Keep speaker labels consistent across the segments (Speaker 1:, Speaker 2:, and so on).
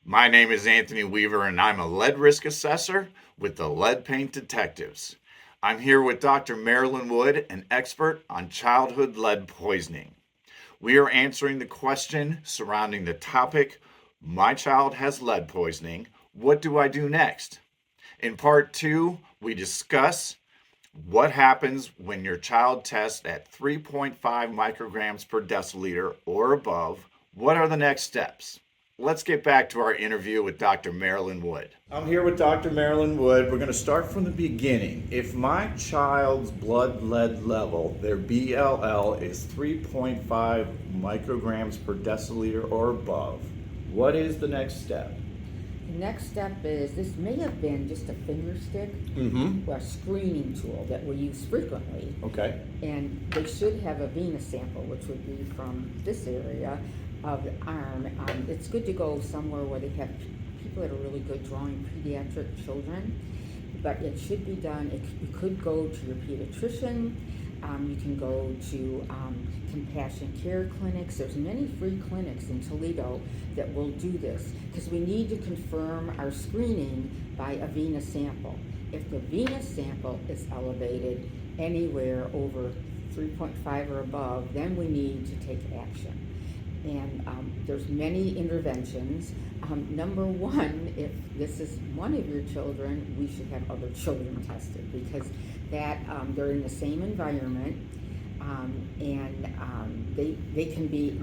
Speaker 1: My name is Anthony Weaver, and I'm a lead risk assessor with the Lead Paint Detectives. I'm here with Dr. Marilyyne Wood, an expert on childhood lead poisoning. We are answering the question surrounding the topic My child has lead poisoning. What do I do next? In part two, we discuss what happens when your child tests at 3.5 micrograms per deciliter or above. What are the next steps? Let's get back to our interview with Dr. Marilyyne Wood. I'm here with Dr. Marilyyne Wood. We're going to start from the beginning. If my child's blood lead level, their BLL, is 3.5 micrograms per deciliter or above, what is the next step?
Speaker 2: The next step is, this may have been just a finger stick or a screening tool that we use frequently.
Speaker 1: Okay.
Speaker 2: And they should have a venous sample, which would be from this area of the arm. It's good to go somewhere where they have people that are really good drawing pediatric children, but it should be done. You could go to your pediatrician. You can go to compassion care clinics. There's many free clinics in Toledo that will do this, because we need to confirm our screening by a venous sample. If the venous sample is elevated anywhere over 3.5 or above, then we need to take action. And there's many interventions. Number one, if this is one of your children, we should have other children tested, because that they're in the same environment, and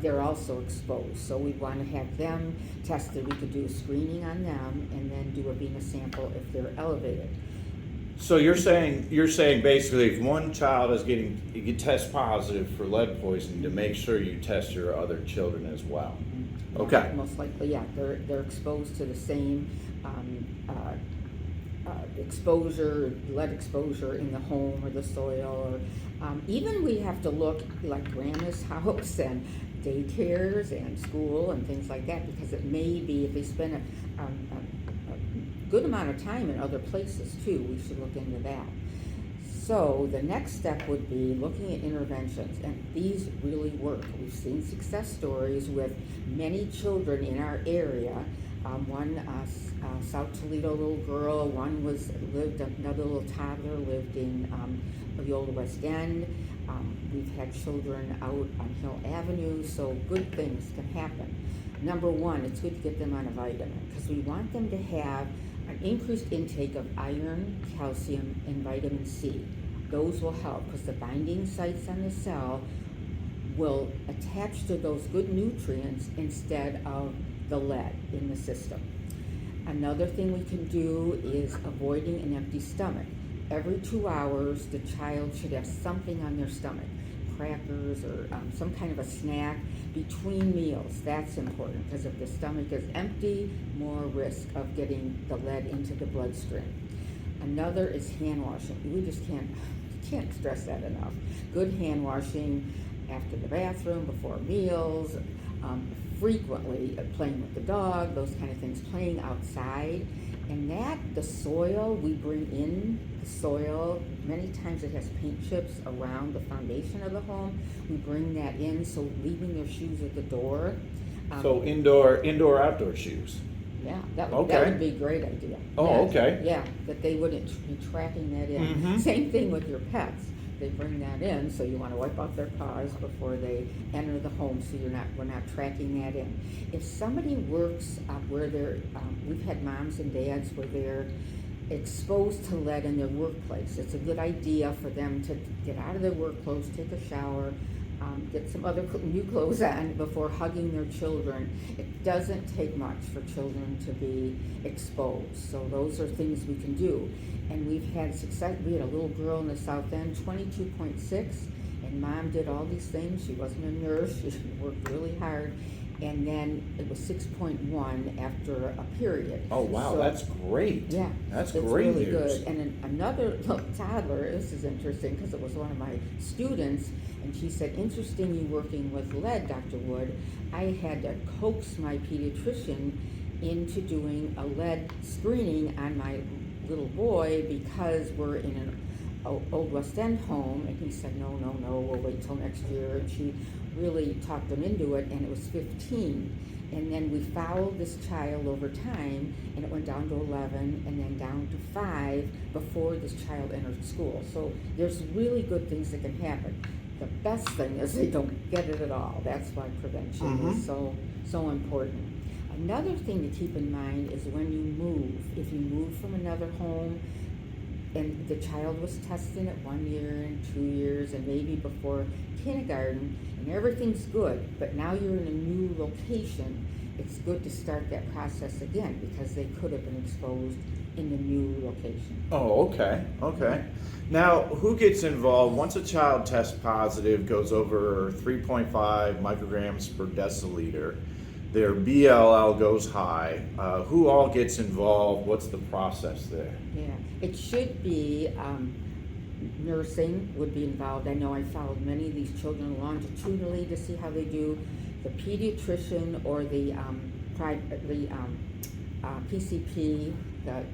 Speaker 2: they're also exposed. So we want to have them tested. We could do a screening on them and then do a venous sample if they're elevated.
Speaker 1: So you're saying basically if one child is you test positive for lead poisoning, to make sure you test your other children as well. Okay.
Speaker 2: Most likely, yeah. They're exposed to the same exposure, lead exposure in the home or the soil, or even we have to look like grandma's house and daycares and school and things like that, because it may be if they spend a good amount of time in other places too, we should look into that. So the next step would be looking at interventions, and these really work. We've seen success stories with many children in our area. One South Toledo little girl, another little toddler lived in the old West End. We've had children out on Hill Avenue, so good things can happen. Number one, it's good to get them on a vitamin, because we want them to have an increased intake of iron, calcium, and vitamin C. Those will help, because the binding sites on the cell will attach to those good nutrients instead of the lead in the system. Another thing we can do is avoiding an empty stomach. Every 2 hours, the child should have something on their stomach, crackers or some kind of a snack between meals. That's important, because if the stomach is empty, more risk of getting the lead into the bloodstream. Another is hand washing. We just can't stress that enough. Good hand washing after the bathroom, before meals, frequently playing with the dog, those kind of things, playing outside. And the soil, we bring in the soil. Many times it has paint chips around the foundation of the home. We bring that in, so leaving their shoes at the door.
Speaker 1: So indoor, outdoor shoes.
Speaker 2: Yeah, that would be a great idea.
Speaker 1: Oh, okay.
Speaker 2: Yeah, that they wouldn't be tracking that in. Same thing with your pets. They bring that in, so you want to wipe off their paws before they enter the home, so we're not tracking that in. If somebody works where we've had moms and dads where they're exposed to lead in their workplace, it's a good idea for them to get out of their work clothes, take a shower, get some other new clothes on before hugging their children. It doesn't take much for children to be exposed, so those are things we can do. And we've had success. We had a little girl in the South End, 22.6, and mom did all these things. She wasn't a nurse. She worked really hard. And then it was 6.1 after a period.
Speaker 1: Oh, wow, so, that's great.
Speaker 2: Yeah.
Speaker 1: That's
Speaker 2: great
Speaker 1: really
Speaker 2: news. Good. And then another little toddler, this is interesting because it was one of my students, and she said, interesting you working with lead, Dr. Wood. I had to coax my pediatrician into doing a lead screening on my little boy, because we're in an old West End home, and he said, no, we'll wait till next year. And she really talked them into it, and it was 15. And then we followed this child over time, and it went down to 11, and then down to 5 before this child entered school. So there's really good things that can happen. The best thing is they don't get it at all. That's why prevention is so important. Another thing to keep in mind is when you move. If you move from another home, and the child was tested at 1 year and 2 years and maybe before kindergarten, and everything's good, but now you're in a new location, it's good to start that process again because they could have been exposed in the new location.
Speaker 1: Oh, okay. Now, who gets involved once a child tests positive, goes over 3.5 micrograms per deciliter, their BLL goes high? Who all gets involved? What's the process there?
Speaker 2: Yeah, it should be nursing would be involved. I know I followed many of these children longitudinally to see how they do. The pediatrician or the PCP, the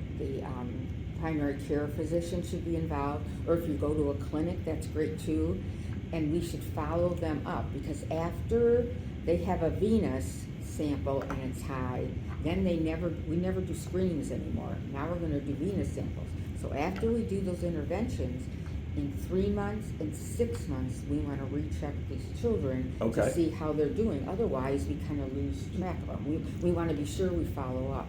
Speaker 2: primary care physician should be involved. Or if you go to a clinic, that's great too. And we should follow them up because after they have a venous sample and it's high, then we never do screenings anymore. Now we're going to do venous samples. So after we do those interventions, in 3 months and 6 months, we want to recheck these children to see how they're doing. Otherwise, we kind of lose track of them. We want to be sure we follow up.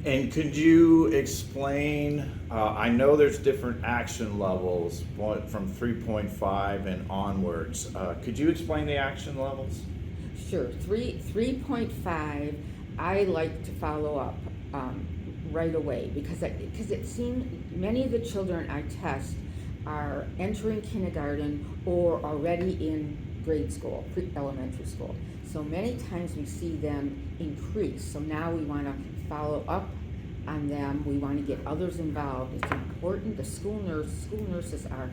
Speaker 1: And could you explain, I know there's different action levels from 3.5 and onwards. Could you explain the action levels?
Speaker 2: Sure. 3.5, I like to follow up right away because it seems many of the children I test are entering kindergarten or already in grade school, elementary school. So many times we see them increase. So now we want to follow up on them. We want to get others involved. It's important. The school nurses are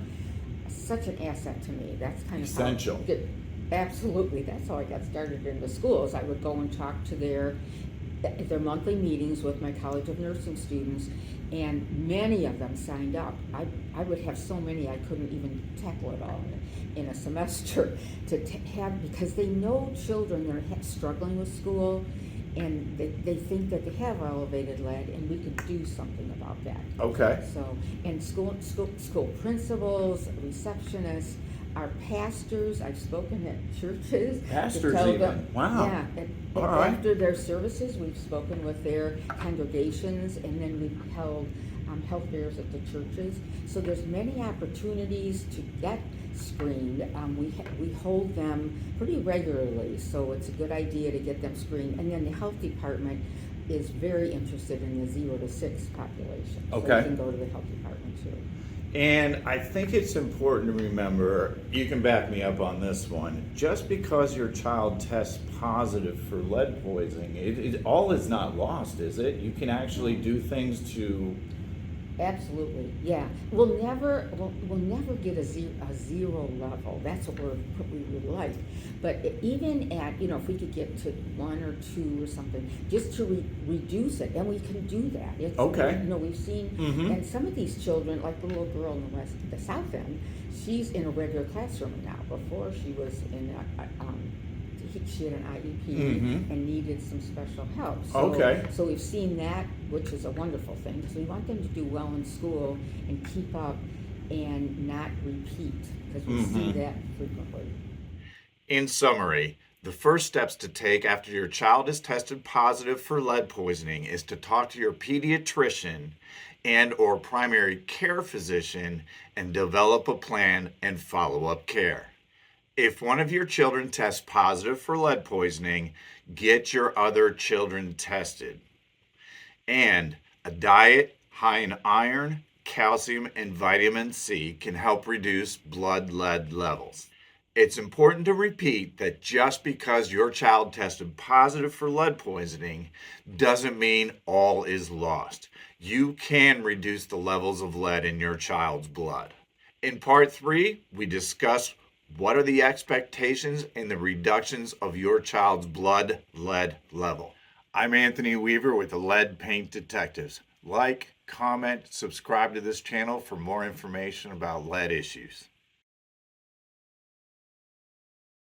Speaker 2: such an asset to me. That's kind of
Speaker 1: essential.
Speaker 2: Absolutely. That's how I got started in the schools. I would go and talk to their monthly meetings with my College of Nursing students, and many of them signed up. I would have so many I couldn't even tackle it all in a semester to have, because they know children that are struggling with school, and they think that they have elevated lead, and we could do something about that.
Speaker 1: Okay.
Speaker 2: So, and school principals, receptionists, our pastors, I've spoken at churches.
Speaker 1: Pastors
Speaker 2: to tell
Speaker 1: even?
Speaker 2: them,
Speaker 1: Wow.
Speaker 2: Yeah, and
Speaker 1: All right.
Speaker 2: after their services, we've spoken with their congregations, and then we've held health fairs at the churches. So there's many opportunities to get screened. We hold them pretty regularly, so it's a good idea to get them screened. And then the health department is very interested in the 0 to 6 population. So
Speaker 1: Okay.
Speaker 2: you can go to the health department too.
Speaker 1: And I think it's important to remember, you can back me up on this one, just because your child tests positive for lead poisoning, it all is not lost, is it? You can actually do things to...
Speaker 2: Absolutely, yeah. We'll never get a zero level. That's what we would like. But even at, if we could get to 1 or 2 or something, just to reduce it, and we can do that. It's,
Speaker 1: Okay.
Speaker 2: We've seen, and some of these children, like the little girl in the South End, she's in a regular classroom now. Before she was in she had an IEP and needed some special help. So we've seen that, which is a wonderful thing, because we want them to do well in school and keep up and not repeat, because we see that frequently.
Speaker 1: In summary, the first steps to take after your child is tested positive for lead poisoning is to talk to your pediatrician and or primary care physician and develop a plan and follow-up care. If one of your children tests positive for lead poisoning, get your other children tested. And a diet high in iron, calcium, and vitamin C can help reduce blood lead levels. It's important to repeat that just because your child tested positive for lead poisoning doesn't mean all is lost. You can reduce the levels of lead in your child's blood. In part 3, we discuss what are the expectations and the reductions of your child's blood lead level. I'm Anthony Weaver with the Lead Paint Detectives. Like, comment, subscribe to this channel for more information about lead issues.